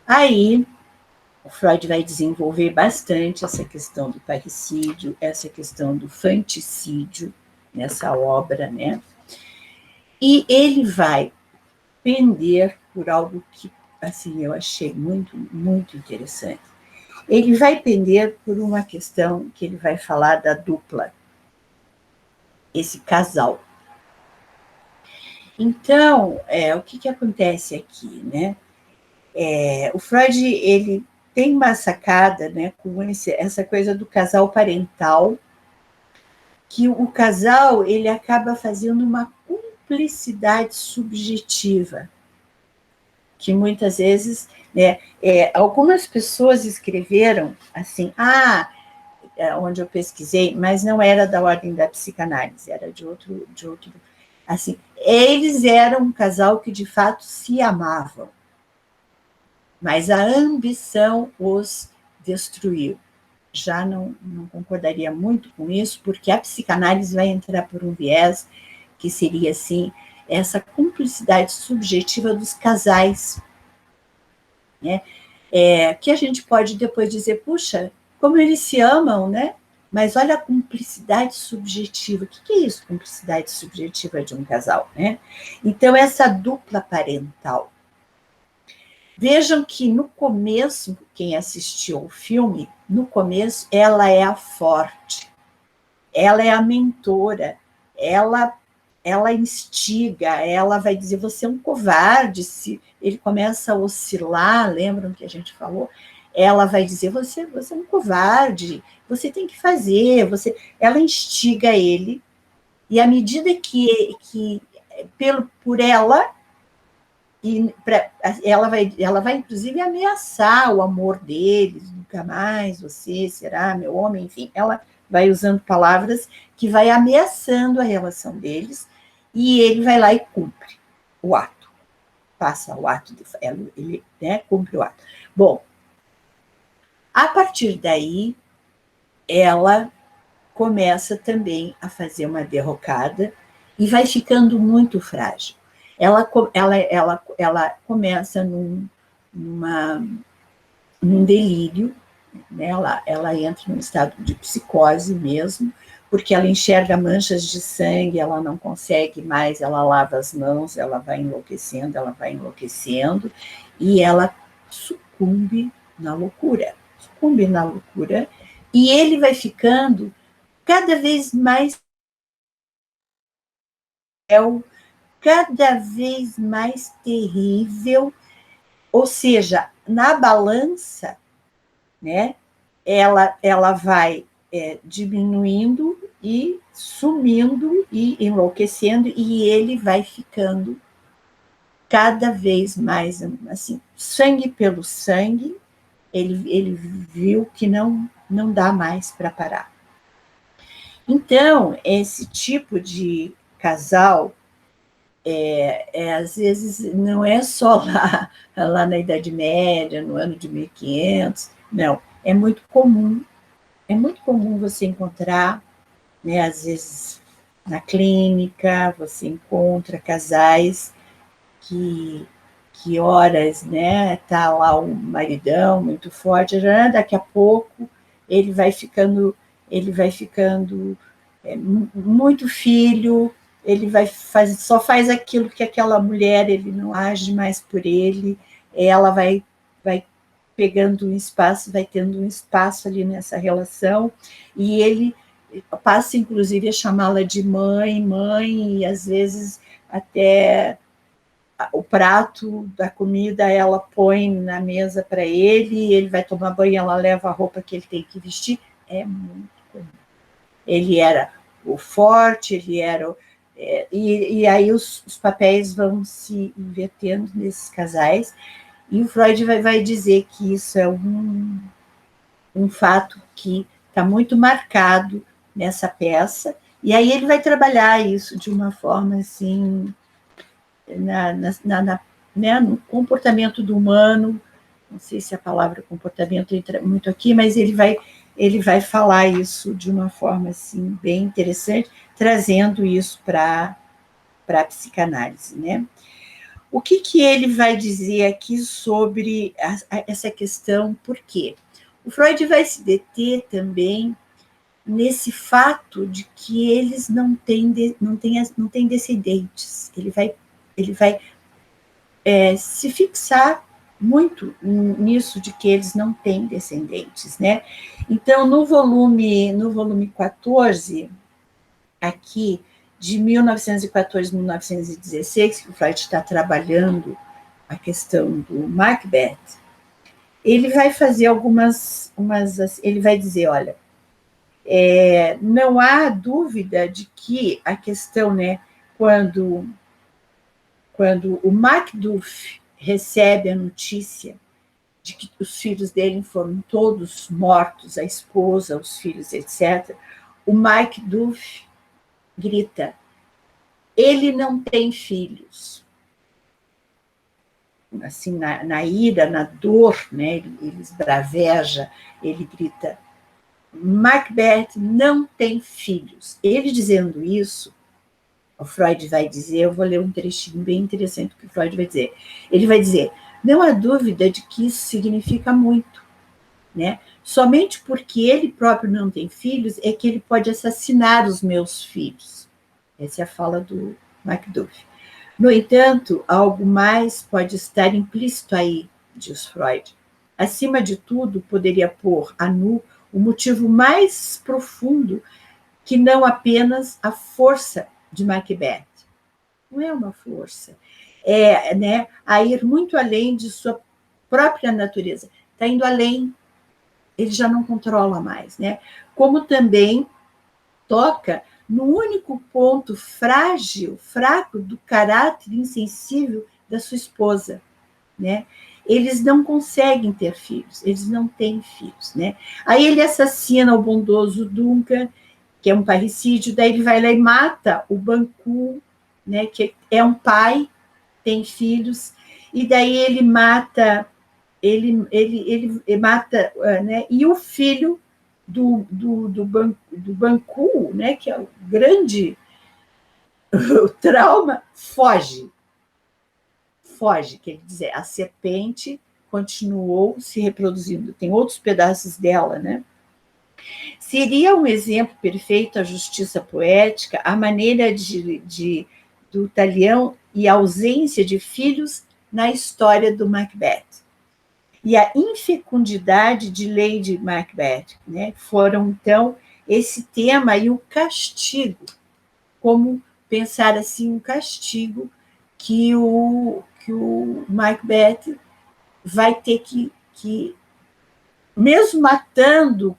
Aí, o Freud vai desenvolver bastante essa questão do parricídio, essa questão do fanticídio nessa obra, né? E ele vai pender por algo que, assim, eu achei muito, muito interessante. Ele vai pender por uma questão que ele vai falar da dupla, esse casal. Então, o que acontece aqui, né? O Freud, ele tem uma sacada, né, com essa coisa do casal parental, que o casal, ele acaba fazendo uma cumplicidade subjetiva, que muitas vezes, né, algumas pessoas escreveram assim, onde eu pesquisei, mas não era da ordem da psicanálise, era de outro, assim, eles eram um casal que de fato se amavam, mas a ambição os destruiu. Já não concordaria muito com isso, porque a psicanálise vai entrar por um viés que seria, assim, essa cumplicidade subjetiva dos casais, né? Que a gente pode depois dizer, puxa, como eles se amam, né? Mas olha a cumplicidade subjetiva. O que é isso, cumplicidade subjetiva de um casal, né? Então, essa dupla parental. Vejam que no começo, quem assistiu o filme, no começo, ela é a forte, ela é a mentora, ela instiga, ela vai dizer, você é um covarde, se ele começa a oscilar, lembram que a gente falou? Ela vai dizer, você é um covarde, você tem que fazer, ela instiga ele, e à medida que por ela, ela vai inclusive ameaçar o amor deles, nunca mais você será meu homem, enfim, ela vai usando palavras que vai ameaçando a relação deles, e ele vai lá e cumpre o ato, passa o ato, ele, né, cumpre o ato. Bom, a partir daí, ela começa também a fazer uma derrocada e vai ficando muito frágil. Ela começa num delírio, né? Ela entra num estado de psicose mesmo, porque ela enxerga manchas de sangue, ela não consegue mais, ela lava as mãos, ela vai enlouquecendo, e ela sucumbe na loucura. E ele vai ficando cada vez mais cada vez mais terrível, ou seja, na balança, né, ela vai diminuindo e sumindo e enlouquecendo, e ele vai ficando cada vez mais, assim, sangue pelo sangue, ele viu que não dá mais para parar. Então, esse tipo de casal, às vezes, não é só lá na Idade Média, no ano de 1500, não, é muito comum você encontrar, né, às vezes, na clínica, você encontra casais que horas, né, tá lá o maridão muito forte, daqui a pouco ele vai ficando muito filho, ele só faz aquilo que aquela mulher, ele não age mais por ele, ela vai pegando um espaço, vai tendo um espaço ali nessa relação, e ele passa, inclusive, a chamá-la de mãe, e às vezes até o prato da comida ela põe na mesa para ele, ele vai tomar banho, ela leva a roupa que ele tem que vestir, é muito comum. Ele era o forte, ele era... e aí os papéis vão se invertendo nesses casais, e o Freud vai dizer que isso é um fato que está muito marcado nessa peça, e aí ele vai trabalhar isso de uma forma assim, né, no comportamento do humano, não sei se a palavra comportamento entra muito aqui, mas ele vai falar isso de uma forma assim, bem interessante, trazendo isso para a psicanálise, né? O que ele vai dizer aqui sobre essa questão? Por quê? O Freud vai se deter também nesse fato de que eles não têm descendentes. Ele vai se fixar muito nisso de que eles não têm descendentes, né? Então, no volume 14, aqui, de 1914 a 1916, que o Freud está trabalhando a questão do Macbeth, ele vai fazer ele vai dizer, olha, não há dúvida de que a questão, né, quando o Macduff recebe a notícia de que os filhos dele foram todos mortos, a esposa, os filhos, etc., o Macduff grita: ele não tem filhos. Assim, na ira, na dor, né? Ele esbraveja, ele grita: Macbeth não tem filhos. Ele dizendo isso, o Freud vai dizer, eu vou ler um trechinho bem interessante que o Freud vai dizer. Ele vai dizer: não há dúvida de que isso significa muito, né? Somente porque ele próprio não tem filhos é que ele pode assassinar os meus filhos. Essa é a fala do Macduff. No entanto, algo mais pode estar implícito aí, diz Freud. Acima de tudo, poderia pôr a nu o motivo mais profundo que não apenas a força de Macbeth. Não é uma força. É, né, a ir muito além de sua própria natureza. Está indo além. Ele já não controla mais, né? Como também toca no único ponto frágil, fraco do caráter insensível da sua esposa, né? Eles não conseguem ter filhos, eles não têm filhos, né? Aí ele assassina o bondoso Duncan, que é um parricídio, daí ele vai lá e mata o Banquo, né? Que é um pai, tem filhos, e daí ele mata, ele mata, né? E o filho do Banquo, né, que é o grande o trauma, foge, quer dizer, a serpente continuou se reproduzindo, tem outros pedaços dela, né? Seria um exemplo perfeito a justiça poética, a maneira do Talião e a ausência de filhos na história do Macbeth. E a infecundidade de Lady Macbeth, né, foram, então, esse tema e o castigo, como pensar assim, um castigo que o Macbeth vai ter que mesmo matando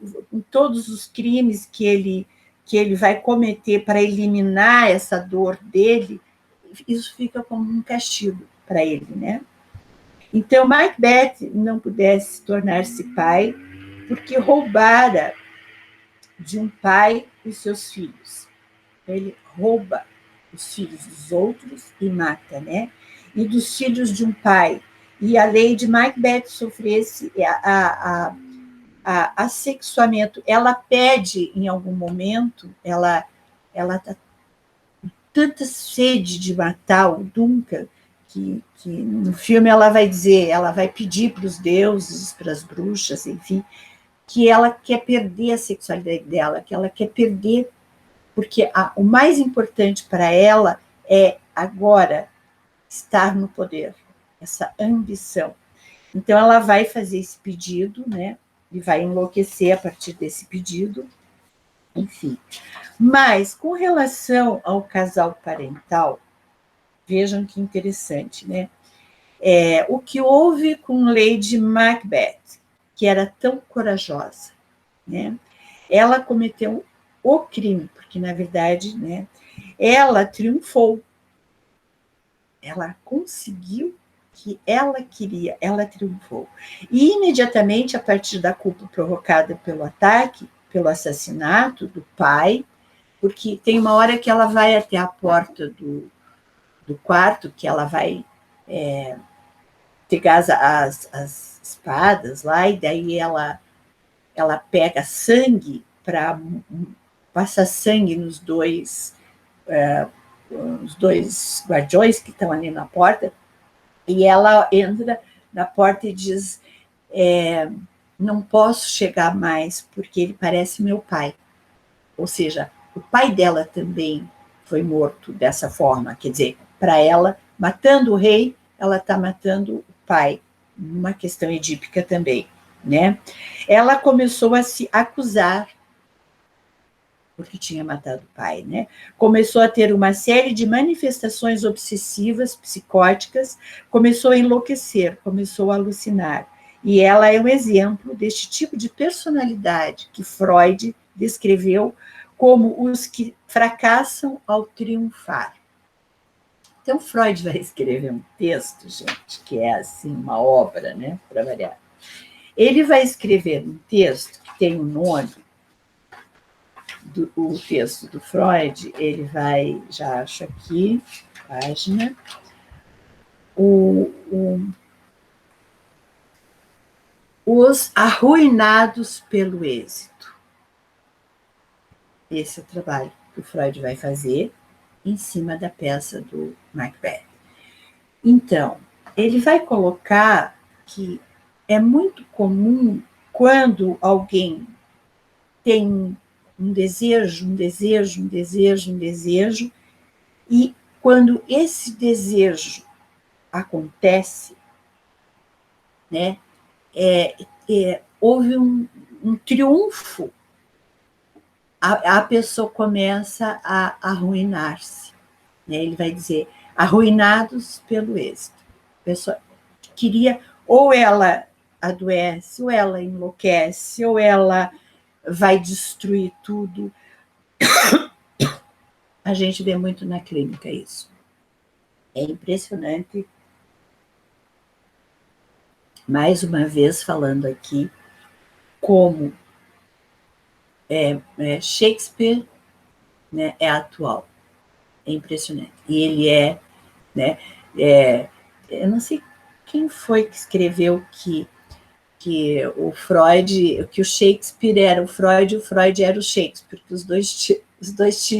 todos os crimes que ele vai cometer para eliminar essa dor dele, isso fica como um castigo para ele, né? Então, Macbeth não pudesse tornar-se pai porque roubara de um pai os seus filhos. Ele rouba os filhos dos outros e mata, né? E dos filhos de um pai. E a lei de Macbeth sofresse assexuamento. Ela pede, em algum momento, ela está tanta sede de matar o Duncan, que no filme ela vai dizer, ela vai pedir para os deuses, para as bruxas, enfim, que ela quer perder a sexualidade dela, que ela quer perder, porque o mais importante para ela é agora estar no poder, essa ambição. Então ela vai fazer esse pedido, né? E vai enlouquecer a partir desse pedido, enfim. Mas com relação ao casal parental, vejam que interessante, né? O que houve com Lady Macbeth, que era tão corajosa, né? Ela cometeu o crime, porque, na verdade, né, ela triunfou. Ela conseguiu o que ela queria, ela triunfou. E, imediatamente, a partir da culpa provocada pelo ataque, pelo assassinato do pai, porque tem uma hora que ela vai até a porta do quarto, que ela vai pegar as espadas lá, e daí ela pega sangue para passar sangue nos dois os dois guardiões que estão ali na porta, E ela entra na porta e diz, não posso chegar mais, porque ele parece meu pai. Ou seja, o pai dela também foi morto dessa forma. Quer dizer, para ela, matando o rei, ela está matando o pai. Uma questão edípica também, né? Ela começou a se acusar porque tinha matado o pai, né? Começou a ter uma série de manifestações obsessivas, psicóticas, começou a enlouquecer, começou a alucinar. E ela é um exemplo deste tipo de personalidade que Freud descreveu como os que fracassam ao triunfar. Então, Freud vai escrever um texto, gente, que é assim uma obra, né, para variar. Ele vai escrever um texto que tem um nome, o texto do Freud, ele vai, já acho aqui, página, Os Arruinados pelo Êxito. Esse é o trabalho que o Freud vai fazer em cima da peça do Macbeth. Então, ele vai colocar que é muito comum quando alguém tem um desejo, e quando esse desejo acontece, né, houve um triunfo, a pessoa começa a arruinar-se. Né? Ele vai dizer, arruinados pelo êxito. A pessoa queria, ou ela adoece, ou ela enlouquece, ou ela vai destruir tudo. A gente vê muito na clínica isso. É impressionante. Mais uma vez falando aqui como Shakespeare, né, é atual. É impressionante. E ele né, eu não sei quem foi que escreveu que o Freud, que o Shakespeare era o Freud era o Shakespeare, que os dois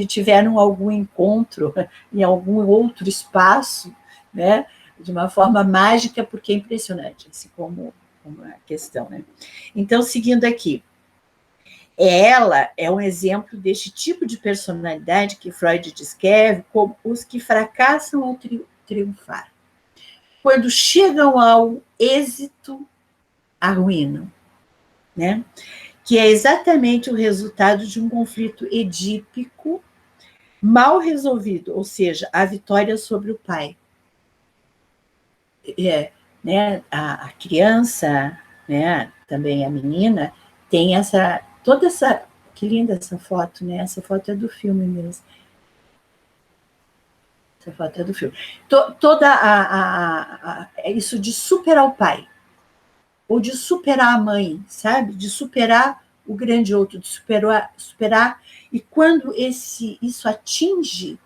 tiveram algum encontro em algum outro espaço, né, de uma forma mágica, porque é impressionante, assim, como a questão, né? Então, seguindo aqui, ela é um exemplo deste tipo de personalidade que Freud descreve como os que fracassam ao triunfar. Quando chegam ao êxito, arruinam, né? Que é exatamente o resultado de um conflito edípico mal resolvido, ou seja, a vitória sobre o pai. Né, a criança, né, também a menina, tem toda essa, que linda essa foto, né? Essa foto é do filme mesmo. Essa foto é do filme. Toda isso de superar o pai, ou de superar a mãe, sabe? De superar o grande outro, de superar. E quando isso atinge,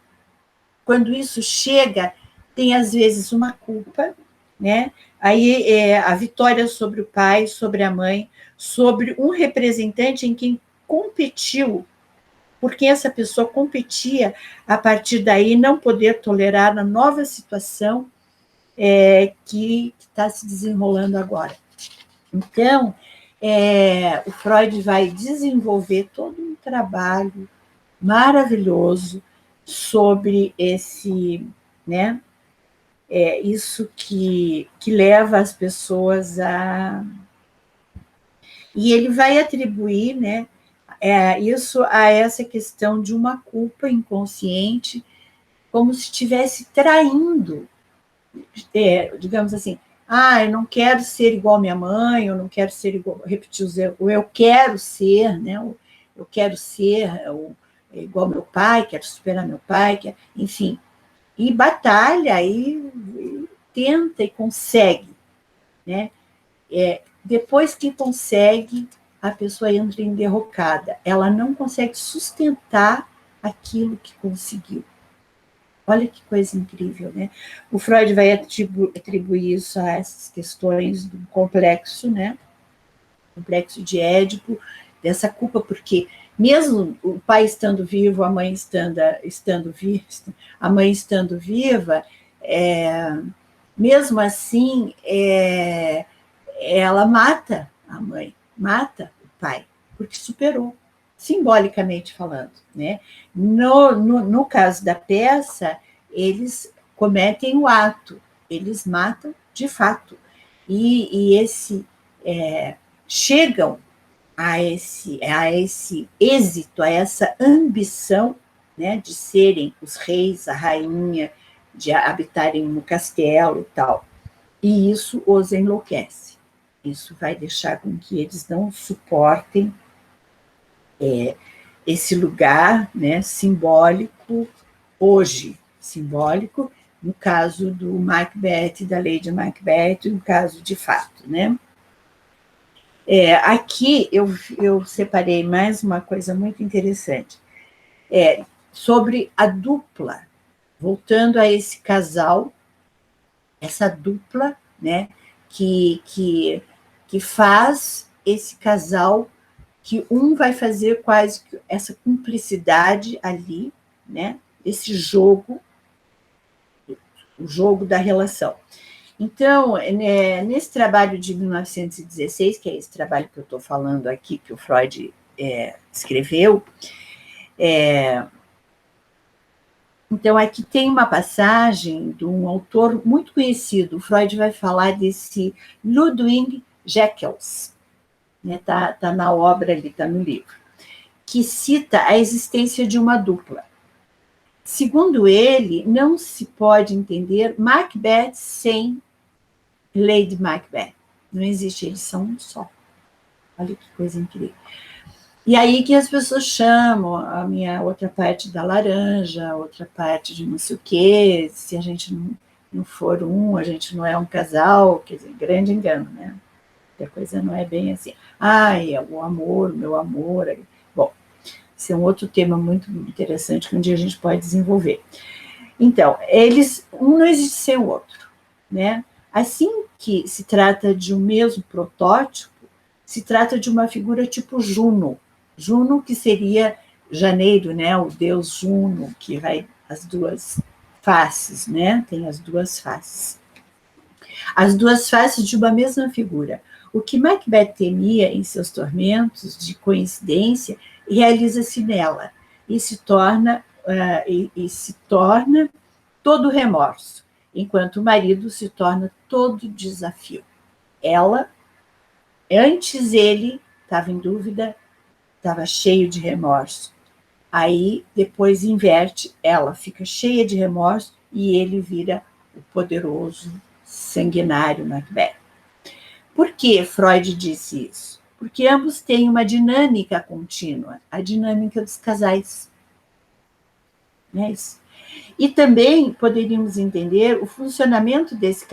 quando isso chega, tem às vezes uma culpa, né? Aí a vitória sobre o pai, sobre a mãe, sobre um representante em quem competiu, porque essa pessoa competia, a partir daí não poder tolerar a nova situação que está se desenrolando agora. Então, o Freud vai desenvolver todo um trabalho maravilhoso sobre esse, né, isso que leva as pessoas a... E ele vai atribuir, né, isso a essa questão de uma culpa inconsciente, como se estivesse traindo, digamos assim, eu não quero ser igual minha mãe, eu não quero ser igual, repetir os erros, eu quero ser, né, eu quero ser igual meu pai, quero superar meu pai, enfim, e batalha, e tenta e consegue, né? Depois que consegue, a pessoa entra em derrocada, ela não consegue sustentar aquilo que conseguiu. Olha que coisa incrível, né? O Freud vai atribuir isso a essas questões do complexo, né? Complexo de Édipo, dessa culpa, porque mesmo o pai estando vivo, a mãe estando viva, mesmo assim, ela mata a mãe, mata o pai, porque superou, simbolicamente falando, né? No caso da peça, eles cometem o ato, eles matam de fato, chegam a esse êxito, a essa ambição, né, de serem os reis, a rainha, de habitarem no castelo e tal. E isso os enlouquece. Isso vai deixar com que eles não suportem esse lugar, né, simbólico, hoje simbólico, no caso do Macbeth, da Lady Macbeth, no caso de fato, né? Aqui eu separei mais uma coisa muito interessante, sobre a dupla, voltando a esse casal, essa dupla, né, que faz esse casal, que um vai fazer quase essa cumplicidade ali, né, esse jogo, o jogo da relação. Então, nesse trabalho de 1916, que é esse trabalho que eu estou falando aqui, que o Freud escreveu, então aqui tem uma passagem de um autor muito conhecido, o Freud vai falar desse Ludwig Jekyll, né, tá na obra ali, está no livro, que cita a existência de uma dupla. Segundo ele, não se pode entender Macbeth sem Lady Macbeth. Não existe, eles são um só. Olha que coisa incrível. E aí que as pessoas chamam a minha outra parte da laranja, outra parte de não sei o quê, se a gente não for um, a gente não é um casal, quer dizer, grande engano, né? A coisa não é bem assim. É o amor, o meu amor. Bom, esse é um outro tema muito interessante que um dia a gente pode desenvolver. Então, um não existe sem o outro, né? Assim que se trata de um mesmo protótipo, se trata de uma figura tipo Juno. Juno, que seria Janeiro, né? O deus Juno, que vai as duas faces, né? Tem as duas faces. As duas faces de uma mesma figura. O que Macbeth temia em seus tormentos de coincidência realiza-se nela e se torna todo remorso, enquanto o marido se torna todo desafio. Antes ele estava em dúvida, estava cheio de remorso. Aí depois inverte, ela fica cheia de remorso e ele vira o poderoso, sanguinário Macbeth. Por que Freud disse isso? Porque ambos têm uma dinâmica contínua, a dinâmica dos casais. Não é isso? E também poderíamos entender o funcionamento desse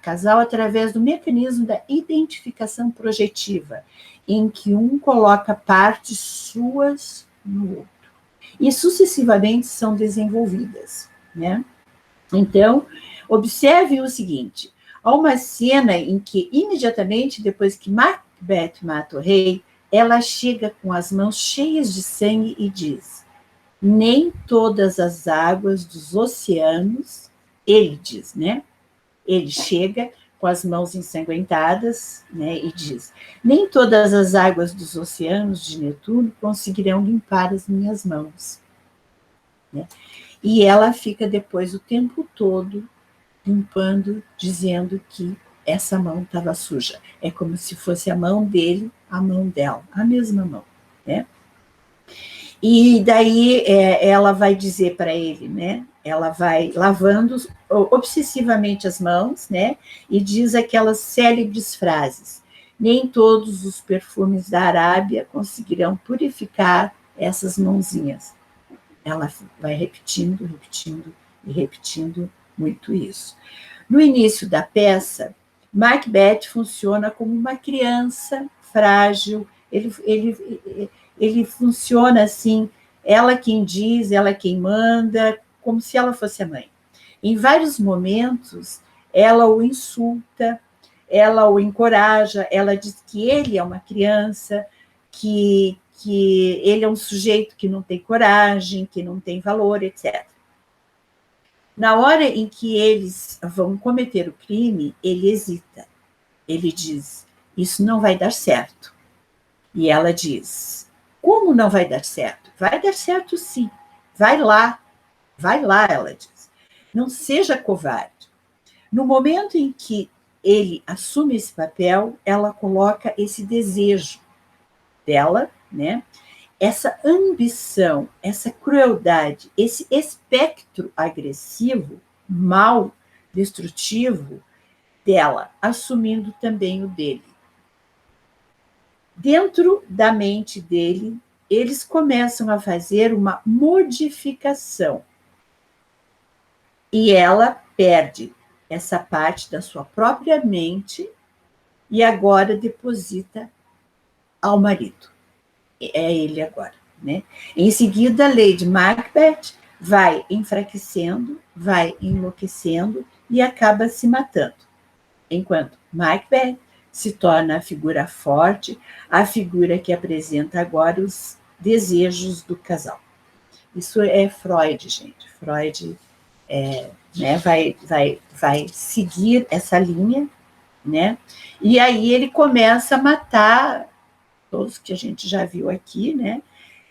casal através do mecanismo da identificação projetiva, em que um coloca partes suas no outro. E sucessivamente são desenvolvidas, né? Então, observe o seguinte: há uma cena em que, imediatamente depois que Macbeth mata o rei, ela chega com as mãos cheias de sangue e diz: nem todas as águas dos oceanos, ele diz, né? Ele chega com as mãos ensanguentadas, né, e diz: nem todas as águas dos oceanos de Netuno conseguirão limpar as minhas mãos. Né? E ela fica depois o tempo todo limpando, dizendo que essa mão estava suja. É como se fosse a mão dele, a mão dela, a mesma mão, né? E daí ela vai dizer para ele, né? Ela vai lavando obsessivamente as mãos, né? E diz aquelas célebres frases: nem todos os perfumes da Arábia conseguirão purificar essas mãozinhas. Ela vai repetindo, repetindo e repetindo muito isso. No início da peça, Macbeth funciona como uma criança frágil, ele funciona assim, ela quem diz, ela quem manda, como se ela fosse a mãe. Em vários momentos, ela o insulta, ela o encoraja, ela diz que ele é uma criança, que ele é um sujeito que não tem coragem, que não tem valor, etc. Na hora em que eles vão cometer o crime, ele hesita. Ele diz: isso não vai dar certo. E ela diz: como não vai dar certo? Vai dar certo sim. Vai lá, ela diz. Não seja covarde. No momento em que ele assume esse papel, ela coloca esse desejo dela, né? Essa ambição, essa crueldade, esse espectro agressivo, mal, destrutivo dela, assumindo também o dele. Dentro da mente dele, eles começam a fazer uma modificação. E ela perde essa parte da sua própria mente e agora deposita ao marido. É ele agora, né? Em seguida, Lady Macbeth vai enfraquecendo, vai enlouquecendo e acaba se matando. Enquanto Macbeth se torna a figura forte, a figura que apresenta agora os desejos do casal. Isso é Freud, gente. Freud né, vai seguir essa linha, né? E aí ele começa a matar todos que a gente já viu aqui, né?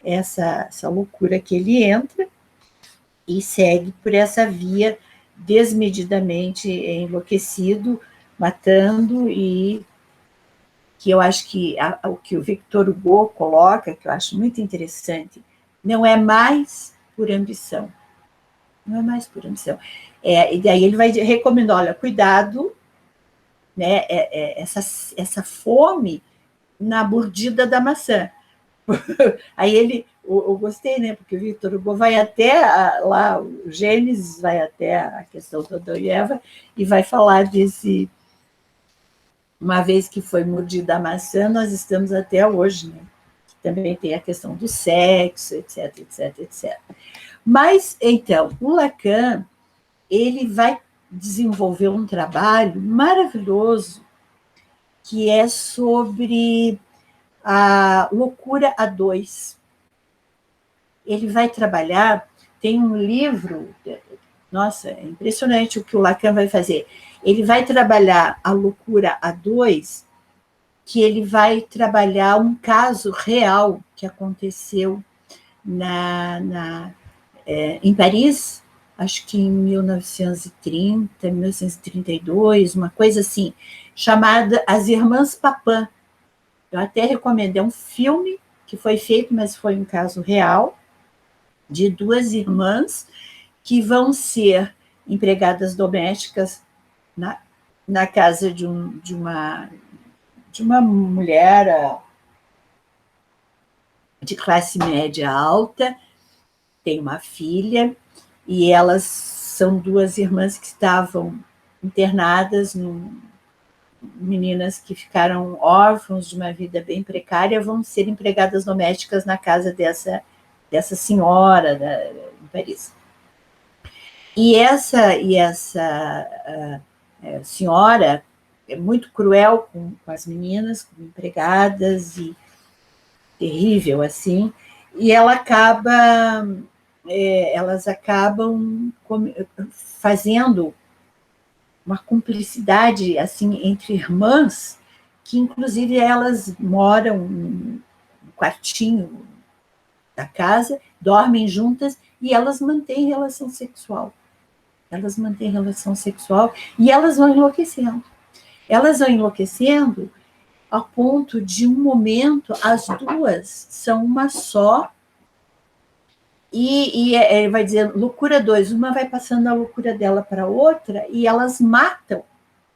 Essa loucura que ele entra e segue por essa via desmedidamente enlouquecido, matando, e que eu acho que o que o Victor Hugo coloca, que eu acho muito interessante, não é mais por ambição. Não é mais por ambição. E daí ele vai recomendar, olha, cuidado, né, essa fome na mordida da maçã. Aí eu gostei, né, porque o Victor Hugo vai até lá, o Gênesis vai até a questão do Adão e Eva e vai falar desse, uma vez que foi mordida a maçã, nós estamos até hoje, né? Também tem a questão do sexo, etc, etc, etc. Mas, então, o Lacan, ele vai desenvolver um trabalho maravilhoso que é sobre a loucura a dois. Ele vai trabalhar, tem um livro, nossa, é impressionante o que o Lacan vai fazer. Ele vai trabalhar a loucura a dois, que ele vai trabalhar um caso real que aconteceu em Paris, acho que em 1930, 1932, uma coisa assim, chamada As Irmãs Papin. Eu até recomendo, é um filme que foi feito, mas foi um caso real, de duas irmãs que vão ser empregadas domésticas na casa de uma mulher de classe média alta, tem uma filha, e elas são duas irmãs que estavam internadas, meninas que ficaram órfãos de uma vida bem precária, vão ser empregadas domésticas na casa dessa senhora em Paris. E essa senhora é muito cruel com as meninas, com empregadas, e terrível assim, e elas acabam fazendo uma cumplicidade assim entre irmãs, que inclusive elas moram no quartinho da casa, dormem juntas e elas mantêm relação sexual. Elas mantêm relação sexual e elas vão enlouquecendo. Elas vão enlouquecendo ao ponto de um momento as duas são uma só. E ele vai dizer loucura dois, uma vai passando a loucura dela para outra e elas matam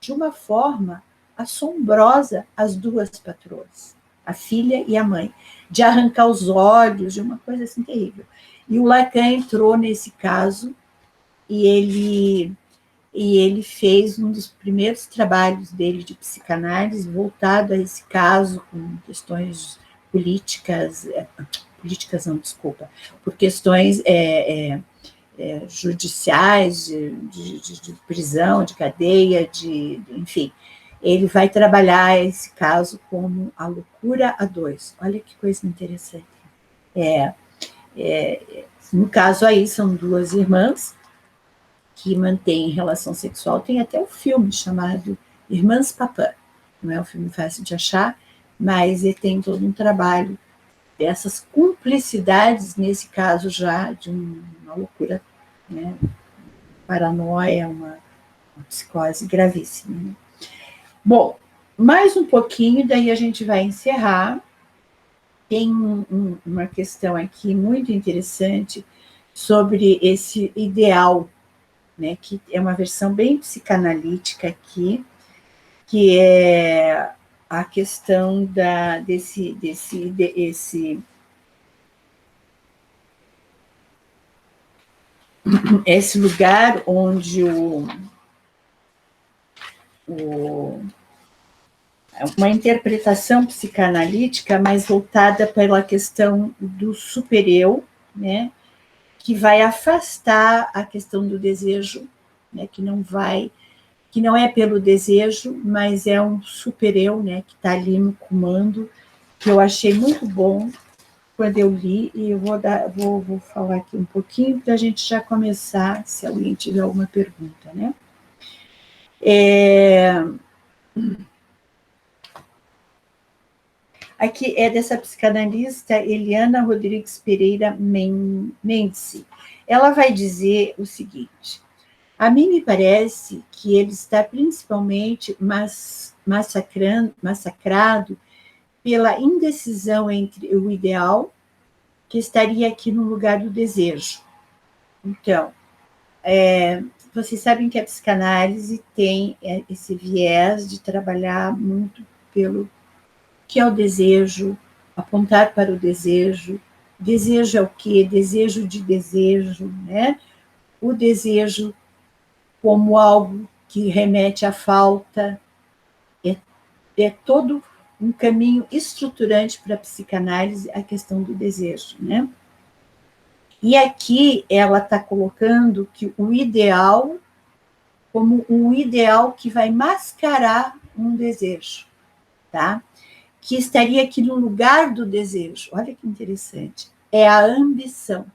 de uma forma assombrosa as duas patroas, a filha e a mãe, de arrancar os olhos, de uma coisa assim terrível. E o Lacan entrou nesse caso e ele fez um dos primeiros trabalhos dele de psicanálise voltado a esse caso, com questões políticas não, desculpa, por questões judiciais, de prisão, de cadeia, enfim. Ele vai trabalhar esse caso como a loucura a dois. Olha que coisa interessante. No caso aí, são duas irmãs que mantêm relação sexual. Tem até um filme chamado Irmãs Papin. Não é um filme fácil de achar, mas ele tem todo um trabalho dessas cumplicidades, nesse caso já de uma loucura, né? Paranoia, uma psicose gravíssima. Né? Bom, mais um pouquinho, daí a gente vai encerrar. Tem uma questão aqui muito interessante sobre esse ideal, né, que é uma versão bem psicanalítica aqui, que é a questão desse esse lugar onde uma interpretação psicanalítica mais voltada pela questão do supereu, né, que vai afastar a questão do desejo, né, que não é pelo desejo, mas é um supereu, né, que está ali no comando, que eu achei muito bom quando eu li, e eu vou falar aqui um pouquinho para a gente já começar, se alguém tiver alguma pergunta, né? Aqui é dessa psicanalista Eliana Rodrigues Pereira Mendes. Ela vai dizer o seguinte: a mim me parece que ele está principalmente massacrado pela indecisão entre o ideal, que estaria aqui no lugar do desejo. Então, vocês sabem que a psicanálise tem esse viés de trabalhar muito pelo que é o desejo, apontar para o desejo. Desejo é o quê? Desejo de desejo, né? O desejo como algo que remete à falta. É todo um caminho estruturante para a psicanálise a questão do desejo, né? E aqui ela está colocando que o ideal como um ideal que vai mascarar um desejo, tá? Que estaria aqui no lugar do desejo. Olha que interessante. É a ambição.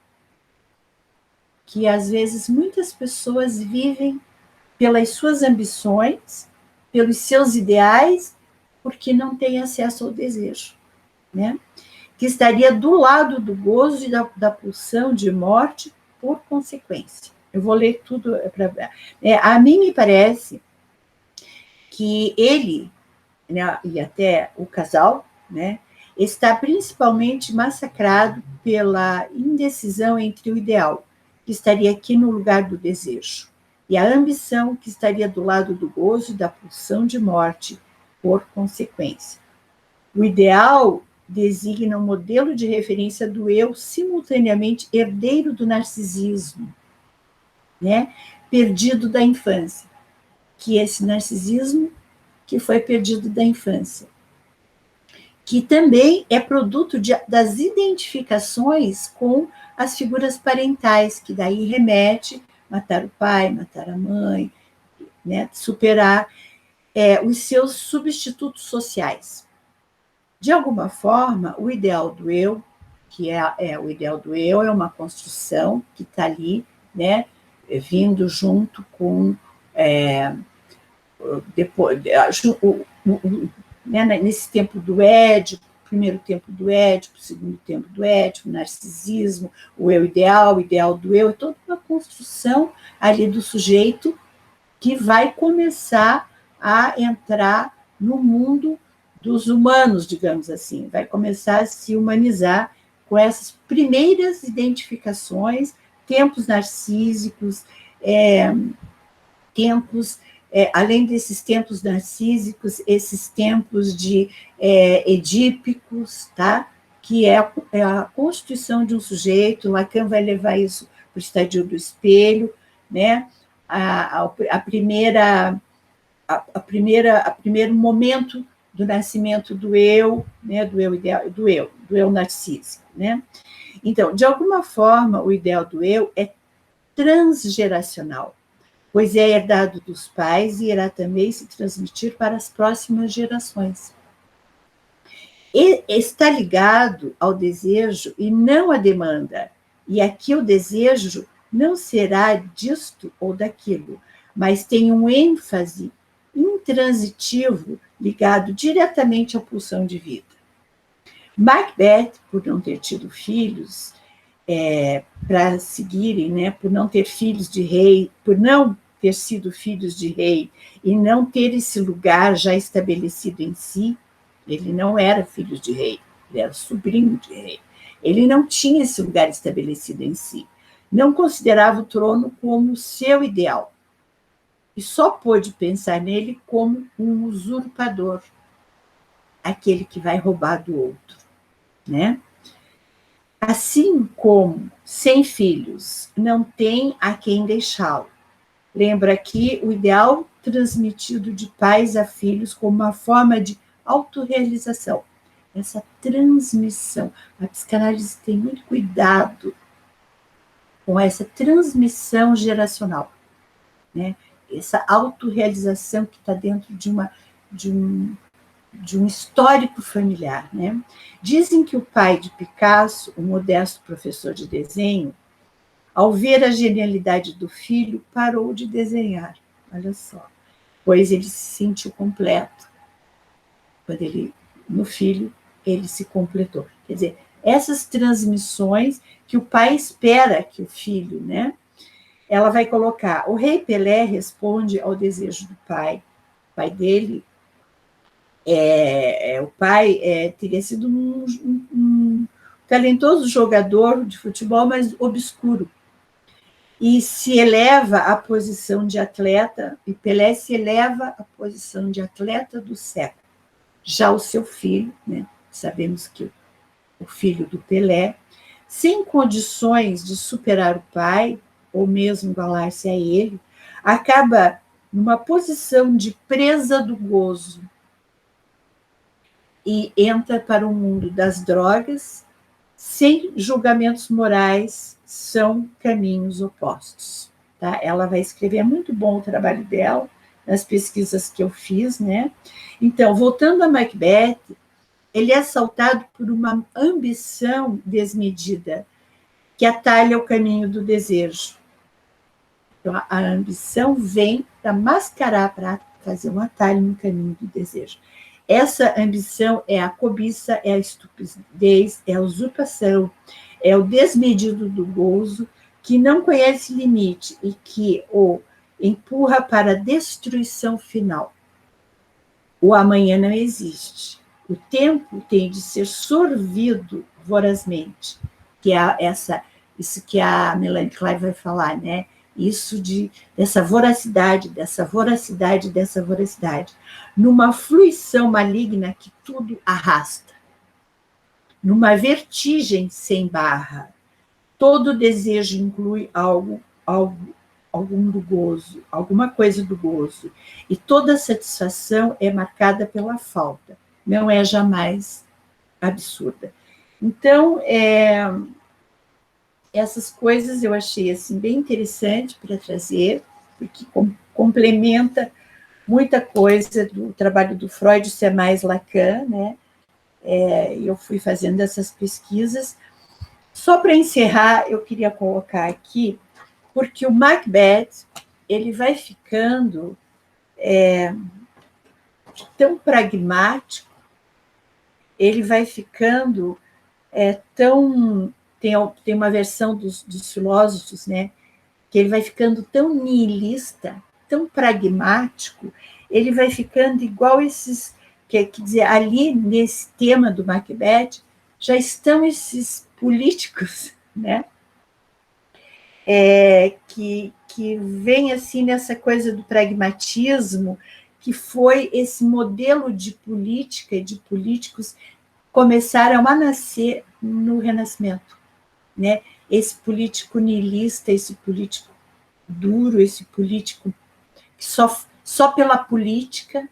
Que às vezes muitas pessoas vivem pelas suas ambições, pelos seus ideais, porque não têm acesso ao desejo, né? Que estaria do lado do gozo e da pulsão de morte por consequência. Eu vou ler tudo. A mim me parece que ele, né, e até o casal, né, está principalmente massacrado pela indecisão entre o ideal, que estaria aqui no lugar do desejo, e a ambição, que estaria do lado do gozo e da pulsão de morte, por consequência. O ideal designa um modelo de referência do eu simultaneamente herdeiro do narcisismo, né, perdido da infância, que esse narcisismo que foi perdido da infância, que também é produto das identificações com as figuras parentais, que daí remete matar o pai, matar a mãe, né, superar os seus substitutos sociais. De alguma forma, o ideal do eu, que o ideal do eu, é uma construção que está ali, né, vindo junto com depois, né, nesse tempo do Édipo, primeiro tempo do Édipo, segundo tempo do Édipo, o narcisismo, o ideal do eu, é toda uma construção ali do sujeito que vai começar a entrar no mundo dos humanos, digamos assim, vai começar a se humanizar com essas primeiras identificações, tempos narcísicos, tempos, além desses tempos narcísicos, esses tempos de edípicos, tá? Que é a constituição de um sujeito. Lacan vai levar isso para o estadio do espelho, né? A primeiro momento do nascimento do eu, né? Do eu ideal, do eu narcísico, né? Então, de alguma forma, o ideal do eu é transgeracional, pois é herdado dos pais e irá também se transmitir para as próximas gerações. E está ligado ao desejo e não à demanda. E aqui o desejo não será disto ou daquilo, mas tem um ênfase intransitivo ligado diretamente à pulsão de vida. Macbeth, por não ter tido filhos, para seguirem, né, por não ter filhos de rei, por não ter sido filhos de rei e não ter esse lugar já estabelecido em si, ele não era filho de rei, ele era sobrinho de rei. Ele não tinha esse lugar estabelecido em si. Não considerava o trono como seu ideal. E só pôde pensar nele como um usurpador, aquele que vai roubar do outro, né? Assim como, sem filhos, não tem a quem deixá-lo. Lembra aqui o ideal transmitido de pais a filhos como uma forma de autorrealização. Essa transmissão. A psicanálise tem muito cuidado com essa transmissão geracional, né? Essa autorrealização que está dentro de um histórico familiar, né? Dizem que o pai de Picasso, o modesto professor de desenho, ao ver a genialidade do filho, parou de desenhar. Olha só. Pois ele se sentiu completo. Quando ele, no filho, ele se completou. Quer dizer, essas transmissões que o pai espera que o filho, né? Ela vai colocar, o rei Pelé responde ao desejo do pai. O pai dele, o pai teria sido um talentoso jogador de futebol, mas obscuro. E se eleva à posição de atleta, e Pelé se eleva à posição de atleta do século. Já o seu filho, né, sabemos que o filho do Pelé, sem condições de superar o pai, ou mesmo igualar-se a ele, acaba numa posição de presa do gozo e entra para o mundo das drogas, sem julgamentos morais, são caminhos opostos. Tá? Ela vai escrever, é muito bom o trabalho dela, nas pesquisas que eu fiz, né? Então, voltando a Macbeth, ele é assaltado por uma ambição desmedida, que atalha o caminho do desejo. Então, a ambição vem para mascarar, para fazer um atalho no caminho do desejo. Essa ambição é a cobiça, é a estupidez, é a usurpação, é o desmedido do gozo, que não conhece limite e que o empurra para a destruição final. O amanhã não existe. O tempo tem de ser sorvido vorazmente, que é isso que a Melanie Klein vai falar, né? Isso dessa voracidade, numa fluição maligna que tudo arrasta, numa vertigem sem barra. Todo desejo inclui algum do gozo, alguma coisa do gozo, e toda satisfação é marcada pela falta, não é jamais absurda. Então, essas coisas eu achei assim, bem interessante para trazer, porque complementa muita coisa do trabalho do Freud, isso é mais Lacan, né? Eu fui fazendo essas pesquisas. Só para encerrar, eu queria colocar aqui, porque o Macbeth, ele vai ficando tão pragmático, ele vai ficando tão... Tem uma versão dos filósofos, né, que ele vai ficando tão nihilista, tão pragmático, ele vai ficando igual esses... Quer dizer, ali nesse tema do Macbeth, já estão esses políticos, né, que vem assim nessa coisa do pragmatismo, que foi esse modelo de política e de políticos começaram a nascer no Renascimento, né? Esse político niilista, esse político duro, esse político que só pela política,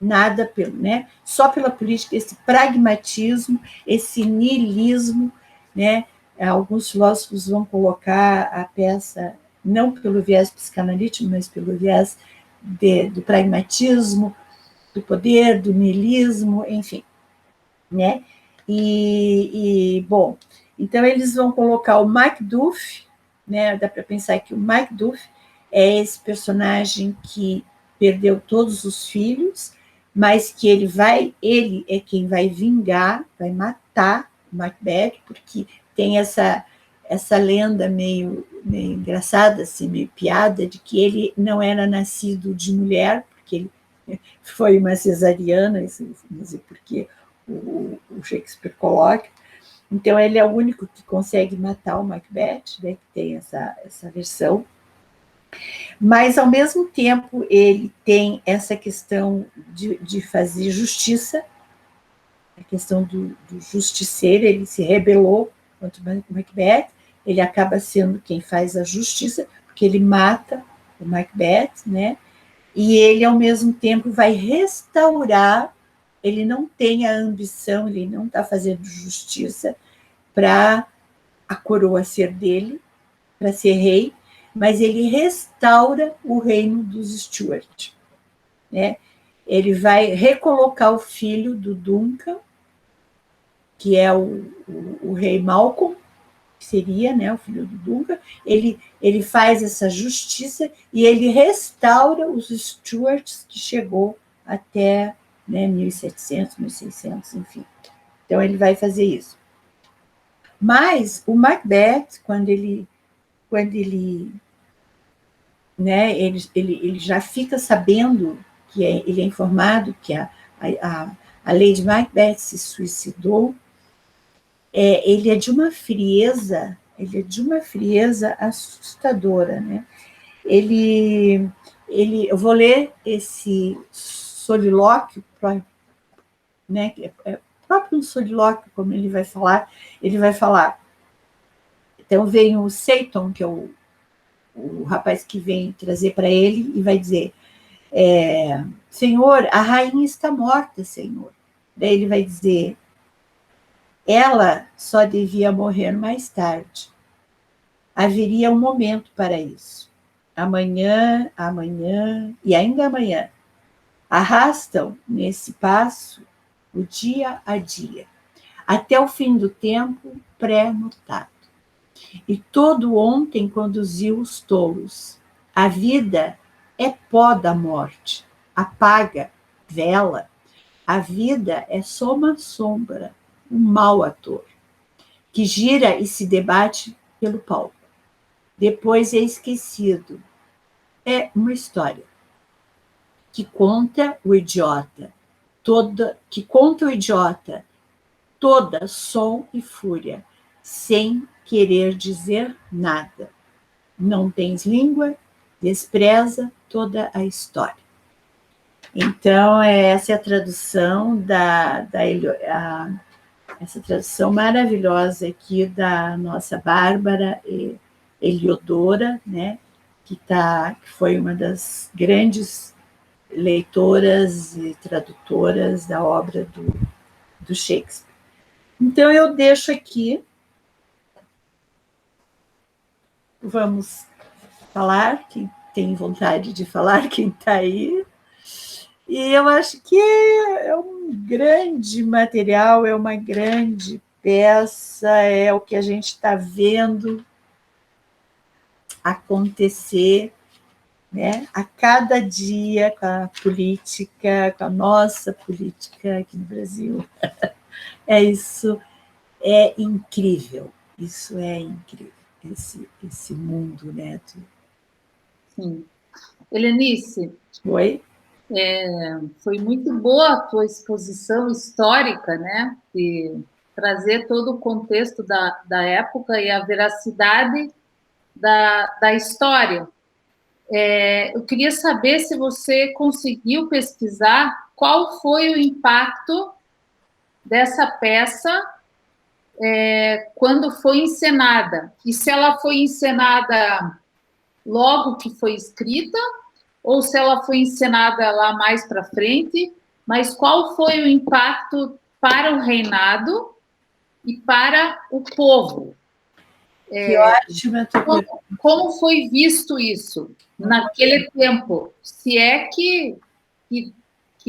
nada pelo, né? Só pela política, esse pragmatismo, esse niilismo, né? Alguns filósofos vão colocar a peça não pelo viés psicanalítico, mas pelo viés do pragmatismo, do poder, do niilismo, enfim, né? Bom, então eles vão colocar o Macduff, né? Dá para pensar que o Macduff é esse personagem que perdeu todos os filhos, mas que ele é quem vai vingar, vai matar o Macbeth, porque tem essa lenda meio engraçada, assim, meio piada, de que ele não era nascido de mulher, porque ele foi uma cesariana, porque o Shakespeare coloca. Então, ele é o único que consegue matar o Macbeth, né, que tem essa versão. Mas, ao mesmo tempo, ele tem essa questão de fazer justiça, a questão do justiceiro, ele se rebelou contra o Macbeth, ele acaba sendo quem faz a justiça, porque ele mata o Macbeth, né? E ele, ao mesmo tempo, vai restaurar, ele não tem a ambição, ele não está fazendo justiça para a coroa ser dele, para ser rei, mas ele restaura o reino dos Stuart, né? Ele vai recolocar o filho do Duncan, que é o rei Malcolm, que seria, né, o filho do Duncan, ele faz essa justiça e ele restaura os Stuarts, que chegou até, né, 1700, 1600, enfim. Então, ele vai fazer isso. Mas o Macbeth, quando ele né, ele já fica sabendo, ele é informado que a Lady Macbeth se suicidou, ele é de uma frieza, assustadora, né? Eu vou ler esse solilóquio, né? Próprio um solilóquio, como ele vai falar. Então vem o Seyton, que é o rapaz que vem trazer para ele, e vai dizer: Senhor, a rainha está morta, Senhor. Daí ele vai dizer: ela só devia morrer mais tarde. Haveria um momento para isso. Amanhã e ainda amanhã. Arrastam nesse passo o dia a dia, até o fim do tempo pré-notado. E todo ontem conduziu os touros. A vida é pó da morte, apaga, vela. A vida é só uma sombra, um mau ator, que gira e se debate pelo palco. Depois é esquecido. É uma história que conta o idiota, toda som e fúria, sem querer dizer nada. Não tens língua, despreza toda a história. Então, essa é a tradução essa tradução maravilhosa aqui da nossa Bárbara Eliodora, né, que foi uma das grandes leitoras e tradutoras da obra do Shakespeare. Então, eu deixo aqui. Vamos falar, quem tem vontade de falar, quem está aí. E eu acho que é um grande material, é uma grande peça, é o que a gente está vendo acontecer, né, a cada dia com a política, com a nossa política aqui no Brasil. Isso é incrível, esse mundo, né? Sim. Helenice, Oi? Foi muito boa a tua exposição histórica, né? De trazer todo o contexto da época e a veracidade da história. Eu queria saber se você conseguiu pesquisar qual foi o impacto dessa peça quando foi encenada. E se ela foi encenada logo que foi escrita, ou se ela foi encenada lá mais para frente, mas qual foi o impacto para o reinado e para o povo? Que ótima tua pergunta. Como foi visto isso naquele tempo? Se é que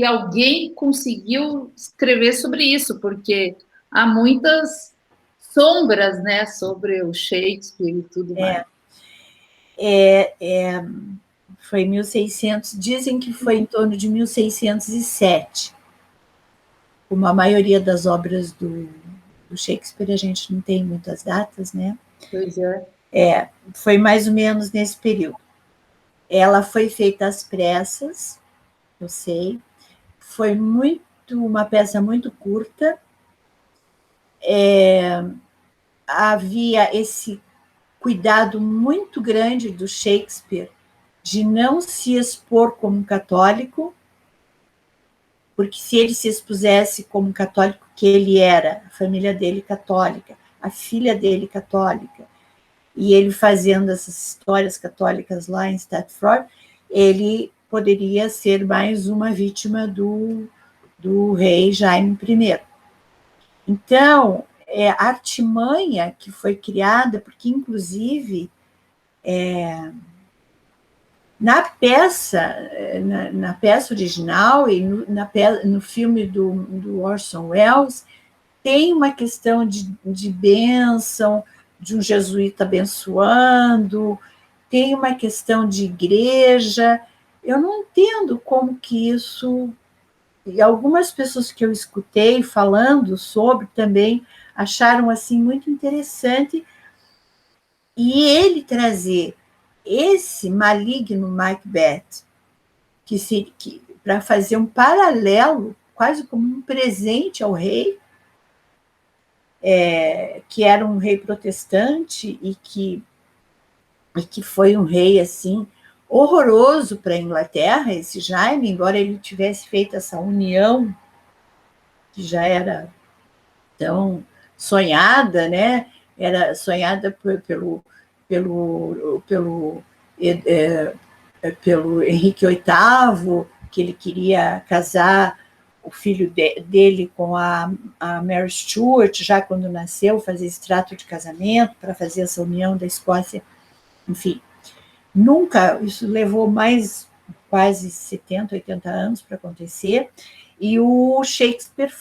alguém conseguiu escrever sobre isso, porque há muitas sombras, né, sobre o Shakespeare e tudo mais. foi 1600, dizem que foi em torno de 1607. Como a maioria das obras do Shakespeare, a gente não tem muitas datas, né? Pois é. Foi mais ou menos nesse período. Ela foi feita às pressas, eu sei. Foi uma peça muito curta. Havia esse cuidado muito grande do Shakespeare de não se expor como católico, porque se ele se expusesse como católico que ele era, a família dele católica, a filha dele católica, e ele fazendo essas histórias católicas lá em Stratford, ele poderia ser mais uma vítima do rei Jaime I. Então, a artimanha que foi criada, porque, inclusive, na peça original e no filme do Orson Welles, tem uma questão de bênção, de um jesuíta abençoando, tem uma questão de igreja. Eu não entendo como que isso... E algumas pessoas que eu escutei falando sobre também acharam assim muito interessante, e ele trazer esse maligno Macbeth que para fazer um paralelo, quase como um presente ao rei, que era um rei protestante e que foi um rei assim horroroso para a Inglaterra, esse Jaime, embora ele tivesse feito essa união que já era tão sonhada, né? Era sonhada pelo Henrique VIII, que ele queria casar o filho dele com a Mary Stuart, já quando nasceu, fazer esse trato de casamento para fazer essa união da Escócia. Enfim, nunca, isso levou mais quase 70, 80 anos para acontecer, e o Shakespeare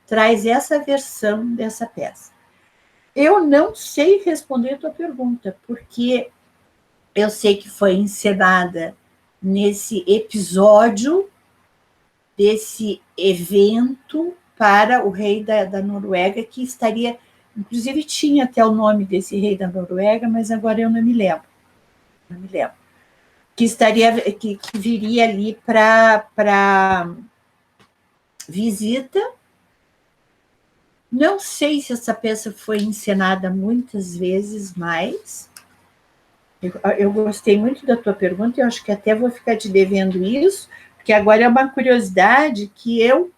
traz essa versão dessa peça. Eu não sei responder a tua pergunta, porque eu sei que foi encenada nesse episódio desse evento para o rei da Noruega, que estaria, inclusive tinha até o nome desse rei da Noruega, mas agora eu não me lembro. Que viria ali para visita. Não sei se essa peça foi encenada muitas vezes mais. Eu gostei muito da tua pergunta, e eu acho que até vou ficar te devendo isso, porque agora é uma curiosidade que eu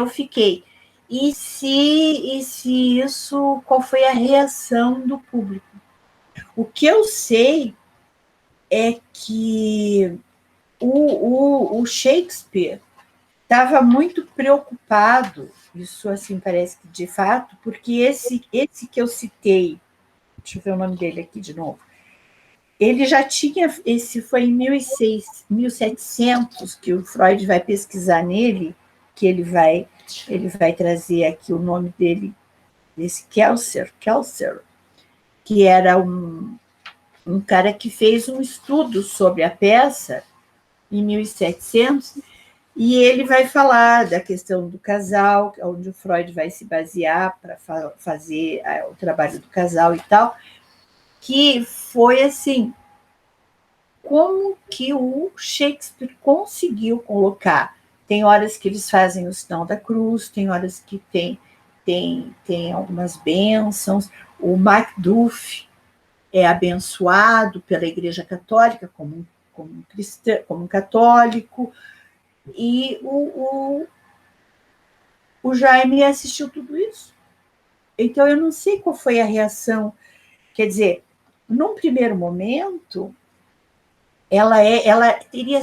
fiquei. E se isso, qual foi a reação do público? O que eu sei é que o Shakespeare estava muito preocupado, isso assim parece que de fato, porque esse que eu citei, deixa eu ver o nome dele aqui de novo, ele já tinha, esse foi em 1700 que o Freud vai pesquisar nele, que ele vai trazer aqui o nome dele, desse Kelser, que era um cara que fez um estudo sobre a peça em 1700, e ele vai falar da questão do casal, onde o Freud vai se basear para fazer o trabalho do casal e tal, que foi assim, como que o Shakespeare conseguiu colocar. Tem horas que eles fazem o sinal da cruz, tem horas que tem algumas bênçãos. O Macduff é abençoado pela Igreja Católica como cristão, como católico, e o Jaime assistiu tudo isso. Então, eu não sei qual foi a reação. Quer dizer, num primeiro momento, ela teria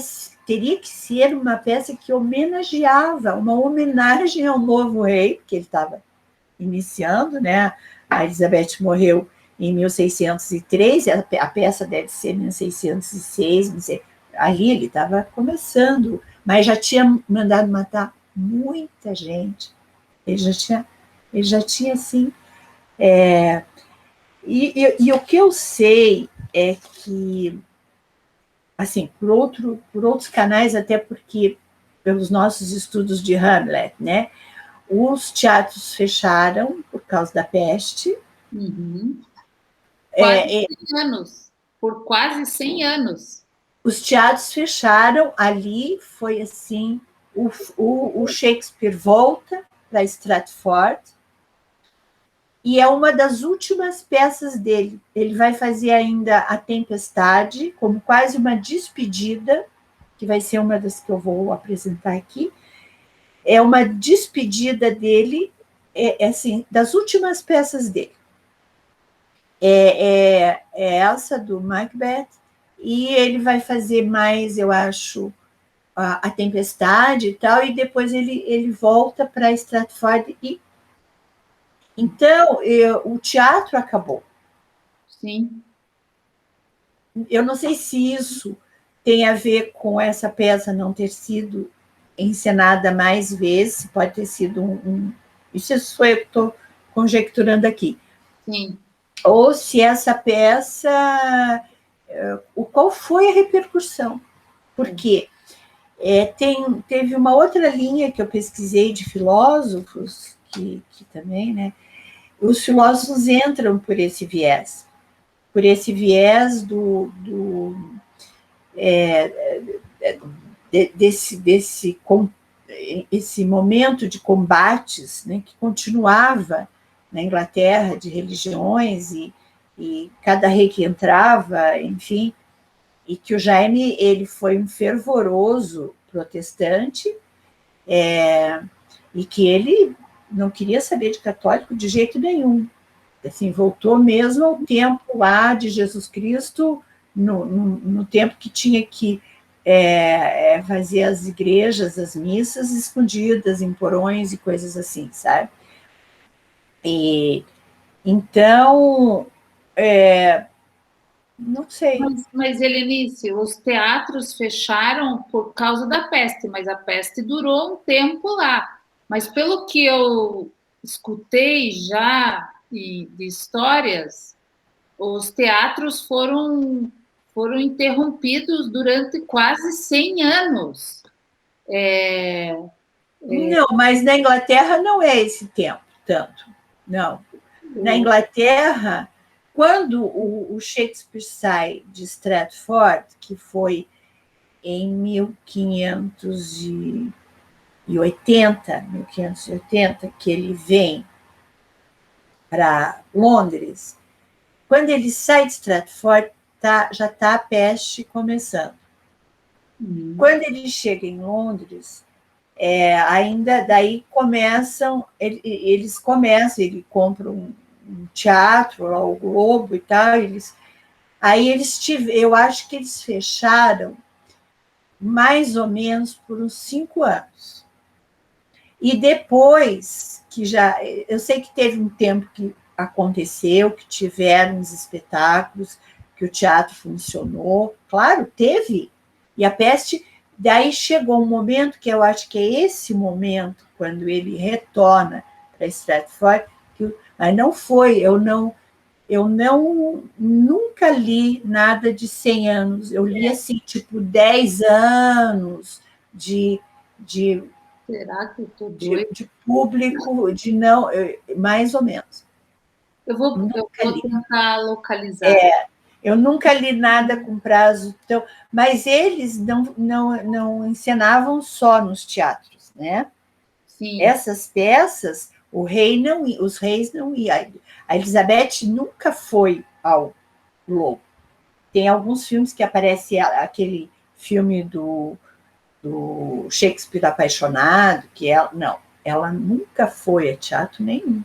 que ser uma peça que homenageava, uma homenagem ao novo rei, porque ele estava iniciando, né? A Elizabeth morreu em 1603, a peça deve ser 1606, não sei. Ali ele estava começando, mas já tinha mandado matar muita gente. Ele já tinha assim. E o que eu sei é que, assim, por outros canais, até porque pelos nossos estudos de Hamlet, né? Os teatros fecharam por causa da peste. Uhum. Quase 100 anos. Por quase 100 anos. Os teatros fecharam, ali foi assim, o Shakespeare volta para Stratford, e é uma das últimas peças dele. Ele vai fazer ainda A Tempestade, como quase uma despedida, que vai ser uma das que eu vou apresentar aqui. É uma despedida dele, assim, das últimas peças dele. É essa do Macbeth, e ele vai fazer mais, eu acho, a Tempestade e tal, e depois ele volta para Stratford. Então, o teatro acabou. Sim. Eu não sei se isso tem a ver com essa peça não ter sido encenada mais vezes, pode ter sido isso sou eu que estou conjecturando aqui. Sim. Ou se essa peça, qual foi a repercussão? Porque teve uma outra linha que eu pesquisei de filósofos, que também, né? Os filósofos entram por esse viés desse esse momento de combates, né, que continuava na Inglaterra, de religiões, e cada rei que entrava, enfim, e que o Jaime ele foi um fervoroso protestante, e que ele não queria saber de católico de jeito nenhum. Assim, voltou mesmo ao tempo lá de Jesus Cristo, no tempo que tinha que fazer as igrejas, as missas escondidas em porões e coisas assim, sabe? E então, não sei. Mas, Helenice, os teatros fecharam por causa da peste, mas a peste durou um tempo lá. Mas pelo que eu escutei já de histórias, os teatros foram interrompidos durante quase 100 anos. Não, mas na Inglaterra não é esse tempo tanto, não. Na Inglaterra, quando o Shakespeare sai de Stratford, que foi em 1580, que ele vem para Londres, quando ele sai de Stratford, já está a peste começando. Quando ele chega em Londres, ainda daí eles começam, ele compra um teatro, lá, o Globo e tal, eu acho que eles fecharam mais ou menos por uns 5 anos. E depois que eu sei que teve um tempo que aconteceu, que tiveram os espetáculos, que o teatro funcionou, claro, teve. E a peste, daí chegou um momento que eu acho que é esse momento, quando ele retorna para Stratford, mas não foi, eu nunca li nada de 100 anos, eu li assim, tipo 10 anos de Será que eu estou doida? de público, de não, mais ou menos. Eu vou tentar localizar. Eu nunca li nada com prazo tão. Mas eles não encenavam só nos teatros, né? Sim. Essas peças, os reis não iam. A Elizabeth nunca foi ao Globo. Tem alguns filmes que aparece aquele filme do Shakespeare Apaixonado, que ela nunca foi a teatro nenhum.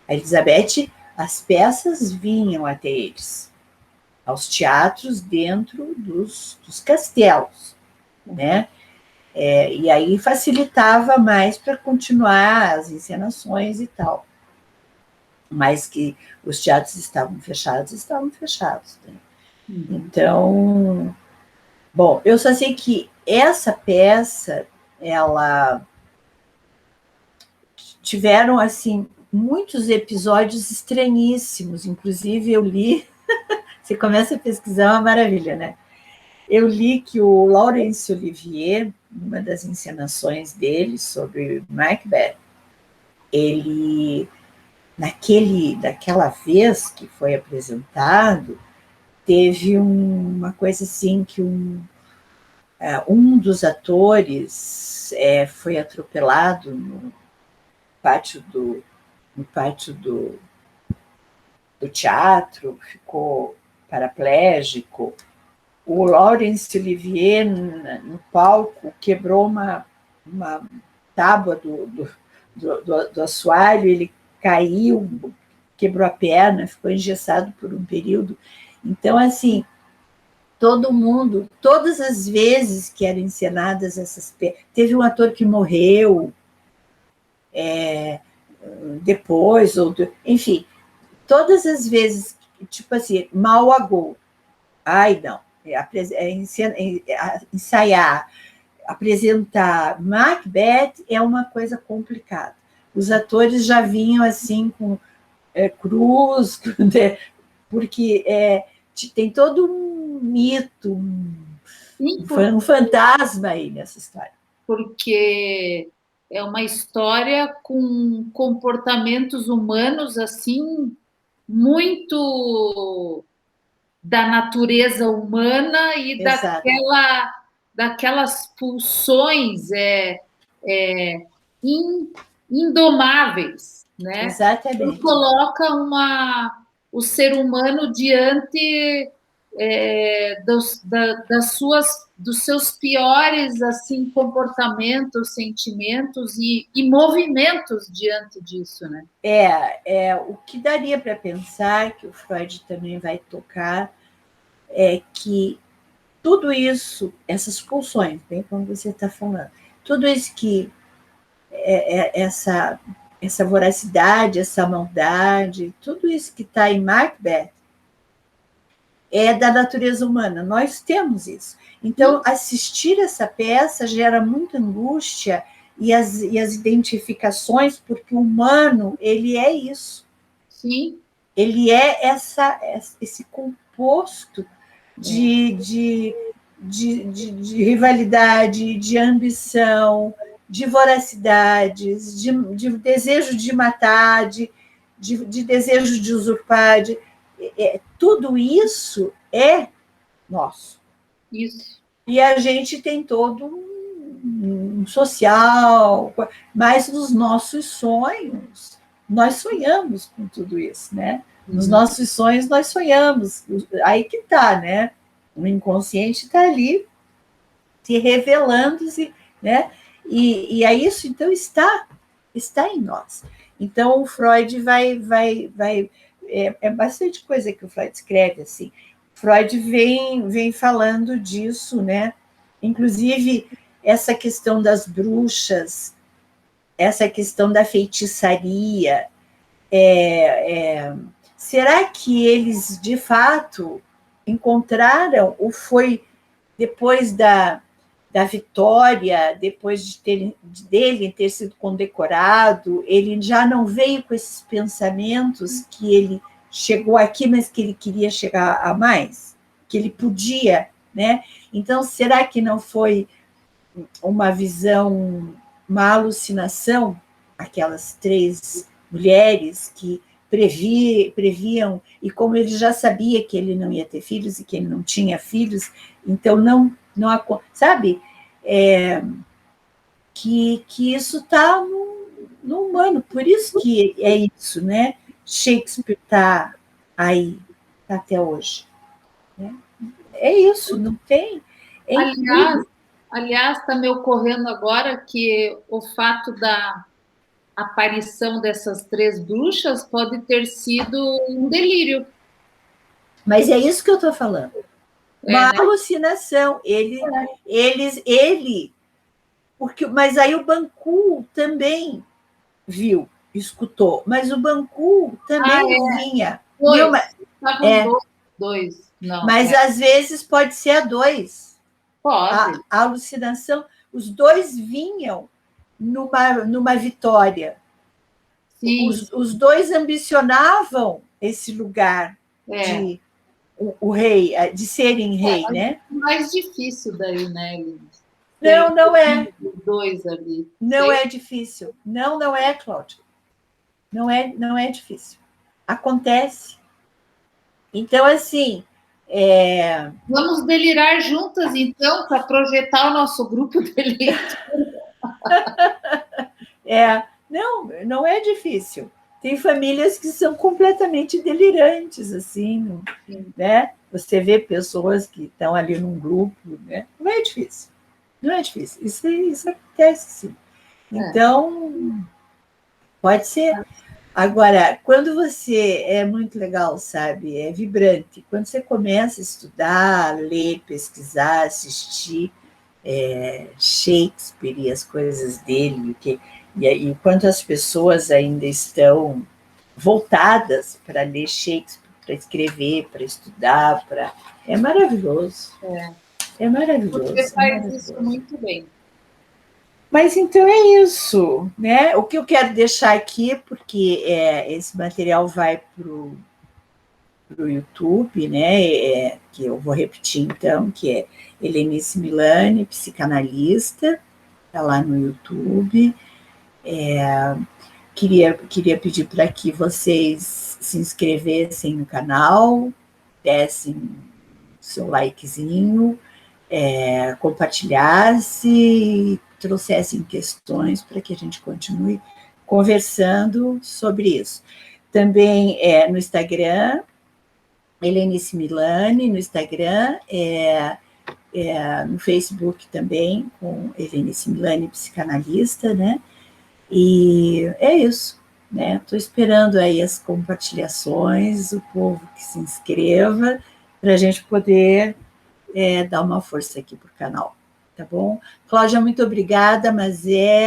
A Elizabeth, as peças vinham até eles, aos teatros dentro dos castelos, né? E aí facilitava mais para continuar as encenações e tal. Mas que os teatros estavam fechados. Né? Então, bom, eu só sei que essa peça, ela tiveram assim muitos episódios estranhíssimos, inclusive eu li Você começa a pesquisar, é uma maravilha, né? Eu li que o Laurence Olivier, numa das encenações dele sobre Macbeth, ele, daquela vez que foi apresentado, teve uma coisa assim que um dos atores foi atropelado no pátio do teatro, ficou paraplégico. O Laurence Olivier, no palco, quebrou uma tábua do assoalho, ele caiu, quebrou a perna, ficou engessado por um período. Então, assim, todo mundo, todas as vezes que eram encenadas essas peças, teve um ator que morreu depois, enfim, todas as vezes, tipo assim, mal a gol. Ai, não. Ensaiar, apresentar Macbeth é uma coisa complicada. Os atores já vinham assim com cruz, porque tem todo um mito, um fantasma aí nessa história. Porque é uma história com comportamentos humanos assim muito da natureza humana e daquelas pulsões indomáveis, né? Exatamente. E coloca o ser humano diante dos seus piores assim comportamentos, sentimentos e movimentos diante disso, né? O que daria para pensar, que o Freud também vai tocar, é que tudo isso, essas pulsões, bem como você está falando, tudo isso que essa voracidade, essa maldade, tudo isso que está em Macbeth é da natureza humana. Nós temos isso. Então, assistir essa peça gera muita angústia e as identificações, porque o humano, ele é isso. Sim. Ele é esse composto de rivalidade, de ambição, de voracidades, de desejo de matar, de desejo de usurpar. Tudo isso é nosso. Isso. E a gente tem todo um social, mas nos nossos sonhos, nós sonhamos com tudo isso, né? Nos nossos sonhos, nós sonhamos. Aí que tá, né? O inconsciente está ali se revelando-se, né? E é isso, então, está em nós. Então, o Freud é bastante coisa que o Freud escreve, assim. Freud vem falando disso, né? Inclusive, essa questão das bruxas, essa questão da feitiçaria, será que eles, de fato, encontraram, ou foi depois da vitória, depois dele ter sido condecorado, ele já não veio com esses pensamentos que ele chegou aqui, mas que ele queria chegar a mais, que ele podia, né? Então, será que não foi uma visão, uma alucinação, aquelas 3 mulheres que previam, e como ele já sabia que ele não ia ter filhos e que ele não tinha filhos, então não sabe, que isso está no humano, por isso que é isso, né? Shakespeare está aí, está até hoje. Né? É isso, não tem. Aliás, está me ocorrendo agora que o fato da aparição dessas 3 bruxas pode ter sido um delírio. Mas é isso que eu estou falando. Uma alucinação. Mas aí o Bancu também viu, escutou, mas o Bancu também vinha. Dois. Não, mas às vezes pode ser a 2. Pode. A alucinação, os 2 vinham numa vitória. Sim. Os 2 ambicionavam esse lugar de o rei, de serem rei, né? Mais difícil daí, né, Elis? Não, não é. Os dois ali. Não é difícil. Não, não é, Cláudia. Não é difícil. Acontece. Então, assim, vamos delirar juntas, então, para projetar o nosso grupo de leitura. Não é difícil. Tem famílias que são completamente delirantes, assim, né? Você vê pessoas que estão ali num grupo, né? Não é difícil. Não é difícil. Isso acontece, sim. Então, pode ser. Agora, quando você é muito legal, sabe? É vibrante. Quando você começa a estudar, ler, pesquisar, assistir Shakespeare e as coisas dele, e quanto as pessoas ainda estão voltadas para ler Shakespeare, para escrever, para estudar, é maravilhoso. É maravilhoso. Você faz isso muito bem. Mas então é isso, né? O que eu quero deixar aqui, porque esse material vai para o YouTube, né? Que eu vou repetir então, que é Helenice Milani, psicanalista, está lá no YouTube. Queria pedir para que vocês se inscrevessem no canal, dessem seu likezinho, compartilhasse, trouxessem questões para que a gente continue conversando sobre isso. Também no Instagram, Helenice Milani, no Instagram, no Facebook também, com Helenice Milani, psicanalista, né? E é isso, né? Estou esperando aí as compartilhações, o povo que se inscreva, para a gente poder dar uma força aqui para o canal, tá bom? Cláudia, muito obrigada, mas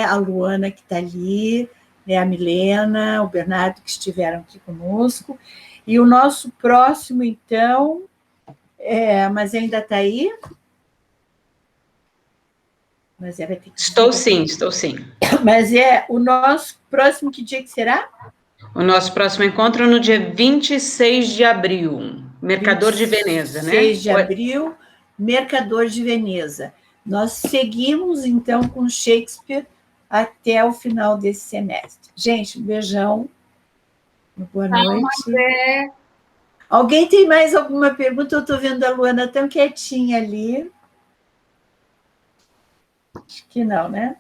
a Luana que está ali, a Milena, o Bernardo que estiveram aqui conosco, e o nosso próximo, então, mas ainda está aí? Mas vai ter que... Estou sim. Mas o nosso próximo, que dia que será? O nosso próximo encontro no dia 26 de abril, Mercador de Veneza, né? 26 de abril, Mercador de Veneza. Nós seguimos, então, com Shakespeare até o final desse semestre. Gente, um beijão. Boa noite. Alguém tem mais alguma pergunta? Eu estou vendo a Luana tão quietinha ali. Acho que não, né?